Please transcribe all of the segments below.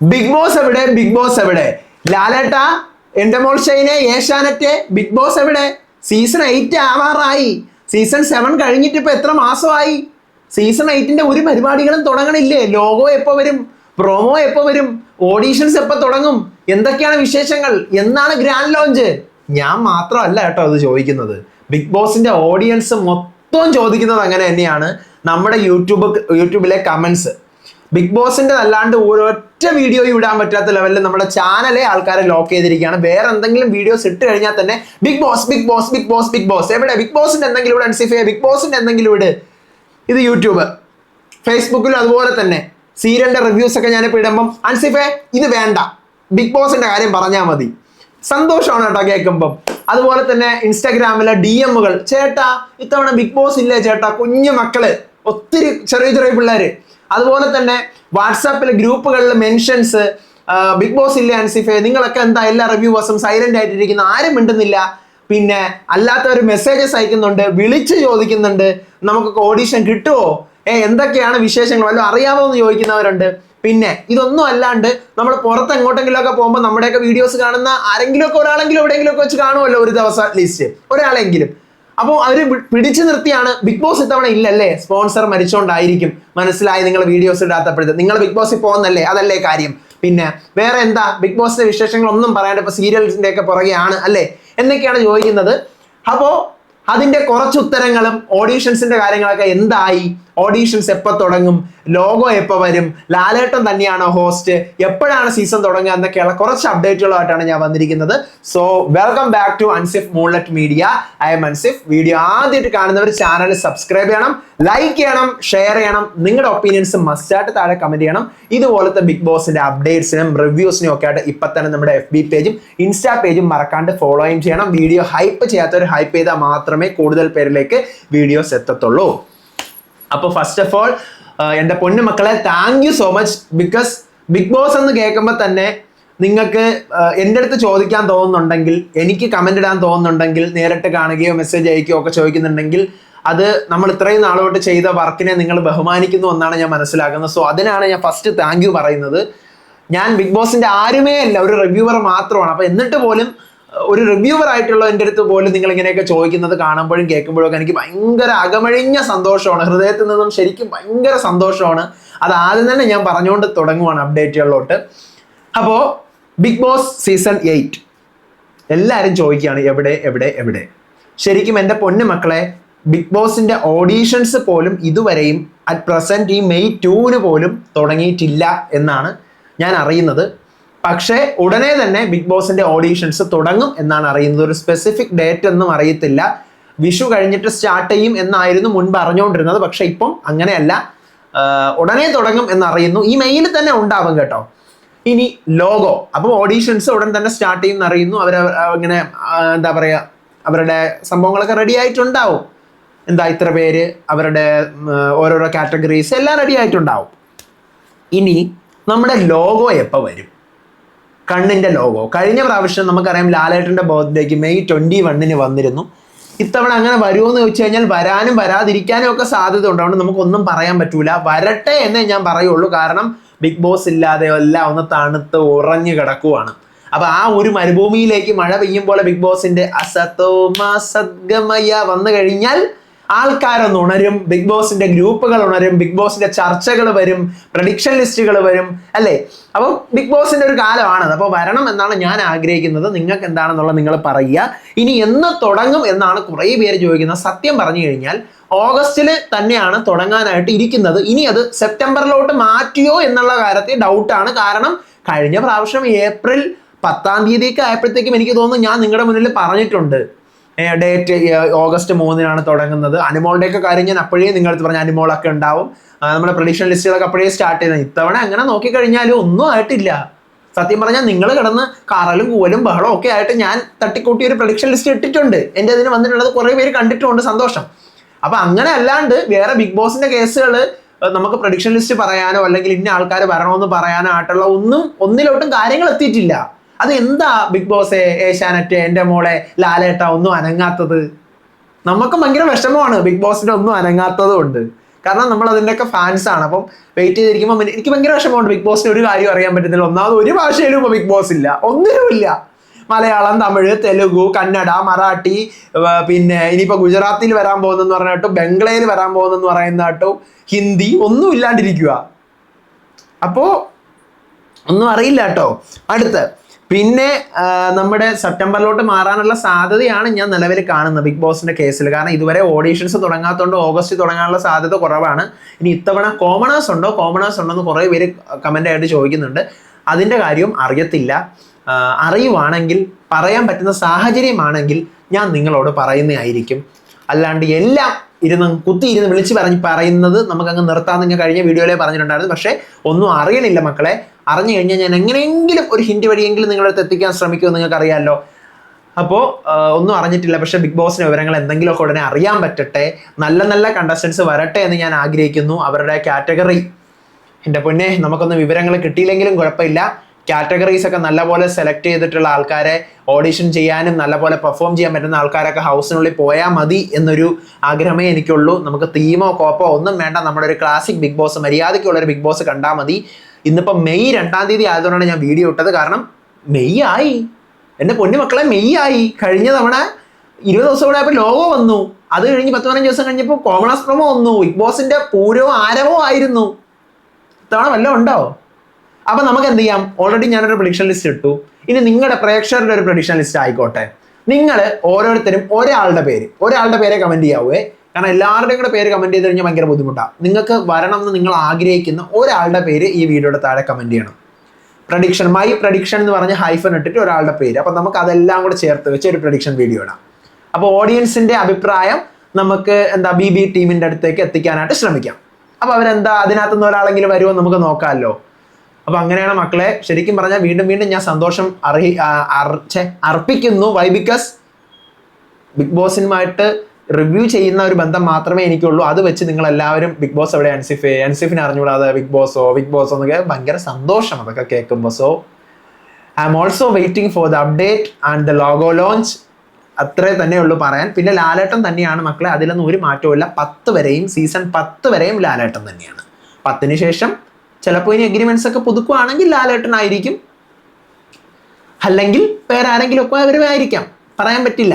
Big Boss എവിടെ? Big Boss എവിടെ? ലാലേട്ട, എന്റെ മോൾ ഷൈനെ, ഏഷ്യാനെറ്റ്, ബിഗ് ബോസ് എവിടെ? സീസൺ 8 ആവാറായി. സീസൺ 7 കഴിഞ്ഞിട്ട് ഇപ്പൊ എത്ര മാസമായി? സീസൺ 8ന്റെ ഒരു പരിപാടികളും തുടങ്ങണില്ലേ? ലോഗോ എപ്പോ വരും? പ്രൊമോ എപ്പോ വരും? ഓഡീഷൻസ് എപ്പോ തുടങ്ങും? എന്തൊക്കെയാണ് വിശേഷങ്ങൾ? എന്നാണ് ഗ്രാൻഡ് ലോഞ്ച്? ഞാൻ മാത്രമല്ല കേട്ടോ അത് ചോദിക്കുന്നത്. ബിഗ് ബോസിന്റെ ഓഡിയൻസ് മൊത്തം ചോദിക്കുന്നത് അങ്ങനെ തന്നെയാണ്. നമ്മുടെ യൂട്യൂബിലെ കമന്റ്സ് ബിഗ് ബോസിന്റെ അല്ലാണ്ട് ഒരൊറ്റ വീഡിയോ ഇടാൻ പറ്റാത്ത ലെവലിൽ നമ്മുടെ ചാനലെ ആൾക്കാരെ ലോക്ക് ചെയ്തിരിക്കുകയാണ്. വേറെ എന്തെങ്കിലും വീഡിയോസ് ഇട്ട് കഴിഞ്ഞാൽ തന്നെ Bigg Boss Bigg Boss Bigg Boss Bigg Boss എവിടെ? ബിഗ് ബോസിന്റെ എന്തെങ്കിലും ഇവിടെ അൻസിഫേ, ബിഗ് ബോസിന്റെ എന്തെങ്കിലും ഇട്. ഇത് യൂട്യൂബ്, ഫേസ്ബുക്കിലും അതുപോലെ തന്നെ സീരിയലിന്റെ റിവ്യൂസ് ഒക്കെ ഞാനിപ്പോൾ ഇടുമ്പം അൻസിഫേ ഇത് വേണ്ട, ബിഗ് ബോസിന്റെ കാര്യം പറഞ്ഞാൽ മതി. സന്തോഷമാണ് കേട്ടോ കേൾക്കുമ്പം. അതുപോലെ തന്നെ ഇൻസ്റ്റാഗ്രാമിലെ DM-കൾ, ചേട്ടാ ഇത്തവണ ബിഗ് ബോസ് ഇല്ലേ ചേട്ടാ, കുഞ്ഞു മക്കള്, ഒത്തിരി ചെറിയ ചെറിയ പിള്ളേര്. അതുപോലെ തന്നെ വാട്സാപ്പിലെ ഗ്രൂപ്പുകളിൽ മെൻഷൻസ്, ബിഗ് ബോസ് ഇല്ലേ അൻസിഫെ, നിങ്ങളൊക്കെ എന്താ എല്ലാ റിവ്യൂവേഴ്സും സൈലന്റ് ആയിട്ടിരിക്കുന്ന, ആരും മിണ്ടുന്നില്ല. പിന്നെ അല്ലാത്തവർ മെസ്സേജസ് അയക്കുന്നുണ്ട്, വിളിച്ച് ചോദിക്കുന്നുണ്ട് നമുക്കൊക്കെ ഓഡീഷൻ കിട്ടുമോ, എന്തൊക്കെയാണ് വിശേഷങ്ങൾ, വല്ലതും അറിയാമോ എന്ന് ചോദിക്കുന്നവരുണ്ട്. പിന്നെ ഇതൊന്നും അല്ലാണ്ട് നമ്മൾ പുറത്ത് എങ്ങോട്ടെങ്കിലും ഒക്കെ പോകുമ്പോൾ നമ്മുടെയൊക്കെ വീഡിയോസ് കാണുന്ന ആരെങ്കിലും ഒക്കെ ഒരാളെങ്കിലും എവിടെയെങ്കിലും ഒക്കെ വെച്ച് കാണുമല്ലോ ഒരു ദിവസം അറ്റ്ലീസ്റ്റ് ഒരാളെങ്കിലും. അപ്പോൾ അവര് പിടിച്ചു നിർത്തിയാണ് ബിഗ് ബോസ് ഇത്തവണ ഇല്ലല്ലേ, സ്പോൺസർ മരിച്ചോണ്ടായിരിക്കും, മനസ്സിലായി നിങ്ങൾ വീഡിയോസ് ഇടാത്തപ്പോഴത്തെ, നിങ്ങൾ ബിഗ് ബോസിൽ പോകുന്നല്ലേ, അതല്ലേ കാര്യം. പിന്നെ വേറെ എന്താ ബിഗ് ബോസിന്റെ വിശേഷങ്ങൾ ഒന്നും പറയാണ്ട് ഇപ്പൊ സീരിയൽസിന്റെ ഒക്കെ പുറകെയാണ് അല്ലേ എന്നൊക്കെയാണ് ചോദിക്കുന്നത്. അപ്പോ അതിന്റെ കുറച്ച് ഉത്തരങ്ങളും ഓഡീഷൻസിന്റെ കാര്യങ്ങളൊക്കെ എന്തായി, ഓഡീഷൻസ് എപ്പോൾ തുടങ്ങും, ലോഗോ എപ്പോൾ വരും, ലാലേട്ടൻ തന്നെയാണോ ഹോസ്റ്റ്, എപ്പോഴാണ് സീസൺ തുടങ്ങുക എന്നൊക്കെയുള്ള കുറച്ച് അപ്ഡേറ്റുകളായിട്ടാണ് ഞാൻ വന്നിരിക്കുന്നത്. So welcome back to Ansif Moonlight Media. I am Ansif. Video ആദ്യമായിട്ട് കാണുന്നവർ ചാനൽ സബ്സ്ക്രൈബ് ചെയ്യണം, ലൈക്ക് ചെയ്യണം, ഷെയർ ചെയ്യണം, നിങ്ങളുടെ ഒപ്പീനിയൻസ് മസ്റ്റായിട്ട് താഴെ കമന്റ് ചെയ്യണം. ഇതുപോലത്തെ ബിഗ് ബോസിന്റെ അപ്ഡേറ്റ്സിനും റിവ്യൂസിനും ഒക്കെ ആയിട്ട് ഇപ്പൊ തന്നെ നമ്മുടെ FB പേജും ഇൻസ്റ്റാ പേജും മറക്കാണ്ട് ഫോളോയും ചെയ്യണം. വീഡിയോ ഹൈപ്പ് ചെയ്യാത്തവർ ഹൈപ്പ് ചെയ്താൽ മാത്രമേ കൂടുതൽ പേരിലേക്ക് വീഡിയോസ് എത്തത്തുള്ളൂ. അപ്പോൾ ഫസ്റ്റ് ഓഫ് ഓൾ എൻ്റെ പൊന്നു മക്കളെ, thank you so much. Because Bigg Boss എന്ന് കേൾക്കുമ്പോൾ തന്നെ നിങ്ങൾക്ക് എൻ്റെ അടുത്ത് ചോദിക്കാൻ തോന്നുന്നുണ്ടെങ്കിൽ, എനിക്ക് കമൻ്റ് ഇടാൻ തോന്നുന്നുണ്ടെങ്കിൽ, നേരിട്ട് കാണുകയോ മെസ്സേജ് അയക്കുകയോ ഒക്കെ ചോദിക്കുന്നുണ്ടെങ്കിൽ, അത് നമ്മൾ ഇത്രയും നാളോട്ട് ചെയ്ത വർക്കിനെ നിങ്ങൾ ബഹുമാനിക്കുന്നു എന്നാണ് ഞാൻ മനസ്സിലാക്കുന്നത്. സോ അതിനാണ് ഞാൻ ഫസ്റ്റ് താങ്ക് യു പറയുന്നത്. ഞാൻ ബിഗ് ബോസിൻ്റെ ആരുമേ അല്ല, ഒരു റിവ്യൂവർ മാത്രമാണ്. അപ്പോൾ എന്നിട്ട് പോലും ഒരു റിവ്യൂവർ ആയിട്ടുള്ള എൻ്റെ അടുത്ത് പോലും നിങ്ങൾ ഇങ്ങനെയൊക്കെ ചോദിക്കുന്നത് കാണുമ്പോഴും കേൾക്കുമ്പോഴും ഒക്കെ എനിക്ക് ഭയങ്കര അകമഴിഞ്ഞ സന്തോഷമാണ്, ഹൃദയത്തിൽ നിന്നും ശരിക്കും ഭയങ്കര സന്തോഷമാണ്. അത് ആദ്യം തന്നെ ഞാൻ പറഞ്ഞുകൊണ്ട് തുടങ്ങുവാണ് അപ്ഡേറ്റുകളിലോട്ട്. അപ്പോൾ ബിഗ് ബോസ് സീസൺ 8 എല്ലാവരും ചോദിക്കുകയാണ് എവിടെ എവിടെ എവിടെ. ശരിക്കും എൻ്റെ പൊന്നു മക്കളെ, ബിഗ് ബോസിൻ്റെ ഓഡീഷൻസ് പോലും ഇതുവരെയും അറ്റ് പ്രസൻറ്റ് ഈ May 2 പോലും തുടങ്ങിയിട്ടില്ല എന്നാണ് ഞാൻ അറിയുന്നത്. പക്ഷേ ഉടനെ തന്നെ ബിഗ് ബോസിന്റെ ഓഡീഷൻസ് തുടങ്ങും എന്നാണ് അറിയുന്നത്. ഒരു സ്പെസിഫിക് ഡേറ്റ് ഒന്നും അറിയത്തില്ല. വിഷു കഴിഞ്ഞിട്ട് സ്റ്റാർട്ട് ചെയ്യും എന്നായിരുന്നു മുൻപ് അറിഞ്ഞുകൊണ്ടിരുന്നത്. പക്ഷെ ഇപ്പം അങ്ങനെയല്ല, ഉടനെ തുടങ്ങും എന്നറിയുന്നു. ഈ മെയിൽ തന്നെ ഉണ്ടാവും കേട്ടോ. ഇനി ലോഗോ, അപ്പം ഓഡീഷൻസ് ഉടൻ തന്നെ സ്റ്റാർട്ട് ചെയ്യും എന്നറിയുന്നു. ഇങ്ങനെ എന്താ പറയുക, അവരുടെ സംഭവങ്ങളൊക്കെ റെഡി ആയിട്ടുണ്ടാവും. എന്താ ഇത്ര പേര്, അവരുടെ ഓരോരോ കാറ്റഗറീസ് എല്ലാം റെഡി ആയിട്ടുണ്ടാവും. ഇനി നമ്മുടെ ലോഗോ എപ്പോൾ വരും? കണ്ണിന്റെ ലോഗോ കഴിഞ്ഞ പ്രാവശ്യം നമുക്കറിയാം ലാലേട്ടന്റെ ബർത്ത്ഡേക്ക് May 21 വന്നിരുന്നു. ഇത്തവണ അങ്ങനെ വരുമോ എന്ന് ചോദിച്ചു കഴിഞ്ഞാൽ വരാനും വരാതിരിക്കാനും ഒക്കെ സാധ്യത ഉണ്ട്. അതുകൊണ്ട് നമുക്കൊന്നും പറയാൻ പറ്റൂല. വരട്ടെ എന്നേ ഞാൻ പറയുള്ളൂ. കാരണം ബിഗ് ബോസ് ഇല്ലാതെ എല്ലാം ഒന്ന് തണുത്ത് ഉറഞ്ഞു കിടക്കുവാണ്. അപ്പൊ ആ ഒരു മരുഭൂമിയിലേക്ക് മഴ പെയ്യും പോലെ ബിഗ് ബോസിന്റെ അസതോമാ സദ്ഗമയ വന്നു കഴിഞ്ഞാൽ ആൾക്കാരൊന്ന് ഉണരും, ബിഗ് ബോസിന്റെ ഗ്രൂപ്പുകൾ ഉണരും, ബിഗ് ബോസിന്റെ ചർച്ചകൾ വരും, പ്രഡിക്ഷൻ ലിസ്റ്റുകൾ വരും അല്ലേ. അപ്പോൾ ബിഗ് ബോസിന്റെ ഒരു കാലമാണത്. അപ്പോൾ വരണം എന്നാണ് ഞാൻ ആഗ്രഹിക്കുന്നത്. നിങ്ങൾക്ക് എന്താണെന്നുള്ളത് നിങ്ങൾ പറയുക. ഇനി എന്ന് തുടങ്ങും എന്നാണ് കുറേ പേര് ചോദിക്കുന്നത്. സത്യം പറഞ്ഞു കഴിഞ്ഞാൽ ഓഗസ്റ്റിൽ തന്നെയാണ് തുടങ്ങാനായിട്ട് ഇരിക്കുന്നത്. ഇനി അത് സെപ്റ്റംബറിലോട്ട് മാറ്റിയോ എന്നുള്ള കാര്യത്തിൽ ഡൗട്ടാണ്. കാരണം കഴിഞ്ഞ പ്രാവശ്യം April 10 ആയപ്പോഴത്തേക്കും എനിക്ക് തോന്നുന്നു ഞാൻ നിങ്ങളുടെ മുന്നിൽ പറഞ്ഞിട്ടുണ്ട് ഡേറ്റ് August 3 തുടങ്ങുന്നത്. അനിമോളുടെ ഒക്കെ കാര്യം ഞാൻ അപ്പോഴേ നിങ്ങളടുത്ത് പറഞ്ഞു, അനിമോളൊക്കെ ഉണ്ടാവും, നമ്മുടെ പ്രഡിക്ഷൻ ലിസ്റ്റുകളൊക്കെ അപ്പോഴേ സ്റ്റാർട്ട് ചെയ്യുന്നത്. ഇത്തവണ അങ്ങനെ നോക്കിക്കഴിഞ്ഞാലും ഒന്നും ആയിട്ടില്ല. സത്യം പറഞ്ഞാൽ നിങ്ങൾ കിടന്ന് കാറലും കൂവലും ബഹളം ഒക്കെ ആയിട്ട് ഞാൻ തട്ടിക്കൂട്ടി ഒരു പ്രഡിക്ഷൻ ലിസ്റ്റ് ഇട്ടിട്ടുണ്ട്. എൻ്റെ അതിന് വന്നിട്ടുള്ളത് കുറേ പേര് കണ്ടിട്ടുണ്ട്, സന്തോഷം. അപ്പൊ അങ്ങനെ അല്ലാണ്ട് വേറെ ബിഗ് ബോസിന്റെ കേസുകൾ നമുക്ക് പ്രഡിക്ഷൻ ലിസ്റ്റ് പറയാനോ അല്ലെങ്കിൽ ഇന്ന ആൾക്കാർ വരണമെന്ന് പറയാനോ ആയിട്ടുള്ള ഒന്നിലോട്ടും കാര്യങ്ങൾ എത്തിയിട്ടില്ല. അത് എന്താ ബിഗ് ബോസ്, ഏഷ്യാനെറ്റ്, എൻ്റെ മോളെ, ലാലേട്ട ഒന്നും അനങ്ങാത്തത്? നമുക്ക് ഭയങ്കര വിഷമമാണ് ബിഗ് ബോസിന്റെ ഒന്നും അനങ്ങാത്തത് കൊണ്ട്. കാരണം നമ്മൾ അതിൻ്റെയൊക്കെ ഫാൻസാണ്. അപ്പം വെയിറ്റ് ചെയ്തിരിക്കുമ്പോൾ എനിക്ക് ഭയങ്കര വിഷമമുണ്ട്. ബിഗ് ബോസിന് ഒരു കാര്യം അറിയാൻ പറ്റുന്നില്ല. ഒന്നാമത് ഒരു ഭാഷയിലും ഇപ്പോൾ ബിഗ് ബോസ് ഇല്ല, ഒന്നിനുമില്ല. മലയാളം, തമിഴ്, തെലുഗു, കന്നഡ, മറാഠി, പിന്നെ ഇനിയിപ്പോൾ ഗുജറാത്തിൽ വരാൻ പോകുന്നെന്ന് പറഞ്ഞിട്ടും ബംഗ്ലയിൽ വരാൻ പോകുന്നെന്ന് പറയുന്നതായിട്ടും ഹിന്ദി ഒന്നും ഇല്ലാണ്ടിരിക്കുക. അപ്പോൾ ഒന്നും അറിയില്ല കേട്ടോ. അടുത്ത് പിന്നെ നമ്മുടെ സെപ്റ്റംബറിലോട്ട് മാറാനുള്ള സാധ്യതയാണ് ഞാൻ നിലവിൽ കാണുന്നത് ബിഗ് ബോസിന്റെ കേസിൽ. കാരണം ഇതുവരെ ഓഡീഷൻസ് തുടങ്ങാത്തതുകൊണ്ട് ഓഗസ്റ്റ് തുടങ്ങാനുള്ള സാധ്യത കുറവാണ്. ഇനി ഇത്തവണ കോമണേഴ്സ് ഉണ്ടോ എന്ന് കുറേ പേര് കമൻ്റ് ആയിട്ട് ചോദിക്കുന്നുണ്ട്. അതിൻ്റെ കാര്യം അറിയത്തില്ല. അറിയുവാണെങ്കിൽ, പറയാൻ പറ്റുന്ന സാഹചര്യമാണെങ്കിൽ ഞാൻ നിങ്ങളോട് പറയുന്നതായിരിക്കും. അല്ലാണ്ട് എല്ലാം കുത്തിയിരുന്ന് വിളിച്ച് പറയുന്നത് നമുക്കങ്ങ് നിർത്താമെന്ന് ഞാൻ കഴിഞ്ഞ വീഡിയോയിലേ പറഞ്ഞിട്ടുണ്ടായിരുന്നു. പക്ഷേ ഒന്നും അറിയണില്ല മക്കളെ. അറിഞ്ഞു കഴിഞ്ഞാൽ ഞാൻ എങ്ങനെയെങ്കിലും ഒരു ഹിന്റ് വഴിയെങ്കിലും നിങ്ങളുടെ അടുത്ത് എത്തിക്കാൻ ശ്രമിക്കുമെന്ന് നിങ്ങൾക്ക് അറിയാമല്ലോ. അപ്പോൾ ഒന്നും അറിഞ്ഞിട്ടില്ല. പക്ഷേ ബിഗ് ബോസിന്റെ വിവരങ്ങൾ എന്തെങ്കിലുമൊക്കെ ഉടനെ അറിയാൻ പറ്റട്ടെ, നല്ല നല്ല കണ്ടസ്റ്റൻസ് വരട്ടെ എന്ന് ഞാൻ ആഗ്രഹിക്കുന്നു. അവരുടെ കാറ്റഗറി, എൻ്റെ പൊന്നെ, നമുക്കൊന്നും വിവരങ്ങൾ കിട്ടിയില്ലെങ്കിലും കുഴപ്പമില്ല. കാറ്റഗറീസ് ഒക്കെ നല്ലപോലെ സെലക്ട് ചെയ്തിട്ടുള്ള ആൾക്കാരെ ഓഡിഷൻ ചെയ്യാനും നല്ലപോലെ പെർഫോം ചെയ്യാൻ പറ്റുന്ന ആൾക്കാരൊക്കെ ഹൗസിനുള്ളിൽ പോയാൽ മതി എന്നൊരു ആഗ്രഹമേ എനിക്കുള്ളൂ. നമുക്ക് തീമോ കോപ്പോ ഒന്നും വേണ്ട. നമ്മുടെ ഒരു ക്ലാസിക് ബിഗ് ബോസ്, മര്യാദയ്ക്കുള്ളൊരു ബിഗ് ബോസ് കണ്ടാൽ മതി. ഇന്നിപ്പോൾ മെയ് 2-ാം തീയതി ആയതുകൊണ്ടാണ് ഞാൻ വീഡിയോ ഇട്ടത്. കാരണം മെയ് ആയി, എൻ്റെ പൊന്നു മക്കളെ, മെയ് ആയി. കഴിഞ്ഞ തവണ 20 ദിവസം കൂടെ ആയപ്പോൾ ലോഗോ വന്നു. അത് കഴിഞ്ഞ് 10-15 ദിവസം കഴിഞ്ഞപ്പോൾ കോമണേഴ്സ് പ്രൊമോ വന്നു. ബിഗ് ബോസിന്റെ പൂരവും ആരവവും ആയിരുന്നു. ഇത്തവണ വല്ലതും ഉണ്ടോ? അപ്പം നമുക്ക് എന്ത് ചെയ്യാം? ഓൾറെഡി ഞാനൊരു പ്രഡിക്ഷൻ ലിസ്റ്റ് ഇട്ടു. ഇനി നിങ്ങളുടെ പ്രേക്ഷകരുടെ ഒരു പ്രഡിക്ഷൻ ലിസ്റ്റ് ആയിക്കോട്ടെ. നിങ്ങൾ ഓരോരുത്തരും ഒരാളുടെ പേരെ കമൻറ്റ് ചെയ്യാവേ. കാരണം എല്ലാവരുടെയും കൂടെ പേര് കമൻറ്റ് ചെയ്ത് കഴിഞ്ഞാൽ ഭയങ്കര ബുദ്ധിമുട്ടാണ്. നിങ്ങൾക്ക് വരണം എന്ന് നിങ്ങൾ ആഗ്രഹിക്കുന്ന ഒരാളുടെ പേര് ഈ വീഡിയോയുടെ താഴെ കമൻറ്റ് ചെയ്യണം. മൈ പ്രഡിക്ഷൻ എന്ന് പറഞ്ഞ് ഹൈഫൻ ഇട്ടിട്ട് ഒരാളുടെ പേര്. അപ്പം നമുക്ക് അതെല്ലാം കൂടെ ചേർത്ത് വെച്ച് ഒരു പ്രഡിക്ഷൻ വീഡിയോ ഇടാം. അപ്പോൾ ഓഡിയൻസിൻ്റെ അഭിപ്രായം നമുക്ക് BB ടീമിൻ്റെ അടുത്തേക്ക് എത്തിക്കാനായിട്ട് ശ്രമിക്കാം. അപ്പോൾ അതിനകത്തുനിന്ന് ഒരാളെങ്കിലും വരുമോ നമുക്ക് നോക്കാമല്ലോ. അപ്പോൾ അങ്ങനെയാണ് മക്കളെ. ശരിക്കും പറഞ്ഞാൽ വീണ്ടും ഞാൻ സന്തോഷം അർപ്പിക്കുന്നു. വൈ? ബിക്കോസ് ബിഗ് ബോസിനുമായിട്ട് റിവ്യൂ ചെയ്യുന്ന ഒരു ബന്ധം മാത്രമേ എനിക്കുള്ളൂ. അത് വെച്ച് നിങ്ങൾ എല്ലാവരും ബിഗ് ബോസ് എവിടെ, അൻസിഫിനെ അറിഞ്ഞുകൂടാതെ ബിഗ് ബോസോ എന്നൊക്കെ ഭയങ്കര സന്തോഷം അതൊക്കെ കേൾക്കുമ്പോൾ. So I am also waiting for the update and the logo launch. അത്രേ തന്നെ ഉള്ളൂ പറയാൻ. പിന്നെ ലാലേട്ടൻ തന്നെയാണ് മക്കളെ, അതിലൊന്നും ഒരു മാറ്റവും ഇല്ല. സീസൺ 10 വരെയും ലാലേട്ടൻ തന്നെയാണ്. 10-ന് ശേഷം ചിലപ്പോൾ ഇനി എഗ്രിമെന്റ്സ് ഒക്കെ പുതുക്കുകയാണെങ്കിൽ ലാലേട്ടനായിരിക്കും, അല്ലെങ്കിൽ വേറെ ആരെങ്കിലും ഒക്കെ അവരുമായിരിക്കാം, പറയാൻ പറ്റില്ല.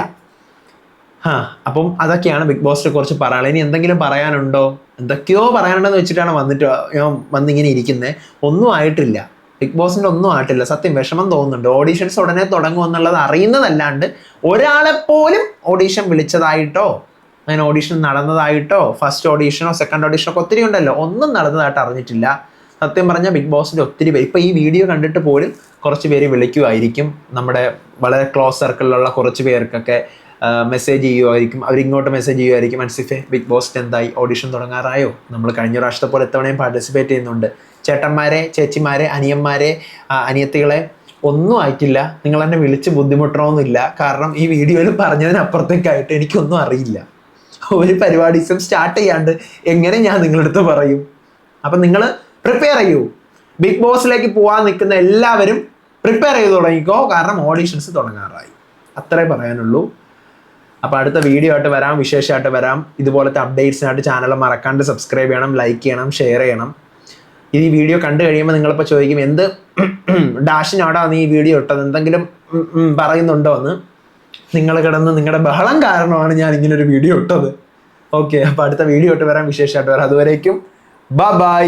അപ്പം അതൊക്കെയാണ് ബിഗ് ബോസിനെ കുറിച്ച് പറയാനുള്ളത്. ഇനി എന്തെങ്കിലും പറയാനുണ്ടോ? എന്തൊക്കെയോ പറയാനുണ്ടെന്ന് വെച്ചിട്ടാണ് വന്നിങ്ങനെ ഇരിക്കുന്നത്. ഒന്നും ആയിട്ടില്ല, ബിഗ് ബോസിൻ്റെ ഒന്നും ആയിട്ടില്ല. സത്യം വിഷമം തോന്നുന്നുണ്ട്. ഓഡീഷൻസ് ഉടനെ തുടങ്ങും എന്നുള്ളത് അറിയുന്നതല്ലാണ്ട് ഒരാളെപ്പോലും ഓഡീഷൻ വിളിച്ചതായിട്ടോ അങ്ങനെ ഓഡീഷൻ നടന്നതായിട്ടോ ഫസ്റ്റ് ഓഡീഷനോ സെക്കൻഡ് ഓഡീഷനോ ഒക്കെ ഒത്തിരി ഉണ്ടല്ലോ, ഒന്നും നടന്നതായിട്ട് അറിഞ്ഞിട്ടില്ല. സത്യം പറഞ്ഞാൽ ബിഗ് ബോസിൻ്റെ ഒത്തിരി പേര് ഇപ്പോൾ ഈ വീഡിയോ കണ്ടിട്ട് പോലും കുറച്ച് പേര് വിളിക്കുമായിരിക്കും. നമ്മുടെ വളരെ ക്ലോസ് സർക്കിളിലുള്ള കുറച്ച് പേർക്കൊക്കെ മെസ്സേജ് ചെയ്യുമായിരിക്കും. അവരിങ്ങോട്ട് മെസ്സേജ് ചെയ്യുമായിരിക്കും, അൻസിഫെ ബിഗ് ബോസിൻ്റെ എന്തായി, ഓഡിഷൻ തുടങ്ങാറായോ? നമ്മൾ കഴിഞ്ഞ പ്രാവശ്യത്തെ പോലെ ഇത്തവണയും പാർട്ടിസിപ്പേറ്റ് ചെയ്യുന്നുണ്ട്. ചേട്ടന്മാരെ, ചേച്ചിമാരെ, അനിയന്മാരെ, അനിയത്തികളെ, ഒന്നും ആയിട്ടില്ല. നിങ്ങൾ എന്നെ വിളിച്ച് ബുദ്ധിമുട്ടണമെന്നില്ല. കാരണം ഈ വീഡിയോയിൽ പറഞ്ഞതിനപ്പുറത്തേക്കായിട്ട് എനിക്കൊന്നും അറിയില്ല. ഒരു പരിപാടീസും സ്റ്റാർട്ട് ചെയ്യാണ്ട് എങ്ങനെ ഞാൻ നിങ്ങളുടെ അടുത്ത് പറയും? അപ്പം നിങ്ങൾ പ്രിപ്പയർ ചെയ്യൂ. ബിഗ് ബോസിലേക്ക് പോകാൻ നിൽക്കുന്ന എല്ലാവരും പ്രിപ്പയർ ചെയ്ത് തുടങ്ങിക്കോ. കാരണം ഓഡീഷൻസ് തുടങ്ങാറായി. അത്രേ പറയാനുള്ളൂ. അപ്പോൾ അടുത്ത വീഡിയോ ആയിട്ട് വരാം, വിശേഷമായിട്ട് വരാം. ഇതുപോലത്തെ അപ്ഡേറ്റ്സിനായിട്ട് ചാനൽ മറക്കാണ്ട് സബ്സ്ക്രൈബ് ചെയ്യണം, ലൈക്ക് ചെയ്യണം, ഷെയർ ചെയ്യണം. ഈ വീഡിയോ കണ്ടു കഴിയുമ്പോൾ നിങ്ങളിപ്പോൾ ചോദിക്കും, എന്ത് ഡാഷിനോടാ നീ ഈ വീഡിയോ ഇട്ടത്, എന്തെങ്കിലും പറയുന്നുണ്ടോ എന്ന്. നിങ്ങൾ കിടന്ന് നിങ്ങളുടെ ബഹളം കാരണമാണ് ഞാൻ ഇങ്ങനൊരു വീഡിയോ ഇട്ടത്. ഓക്കെ, അപ്പോൾ അടുത്ത വീഡിയോ ആയിട്ട് വരാം, വിശേഷമായിട്ട് വരാം. അതുവരേക്കും ബൈ.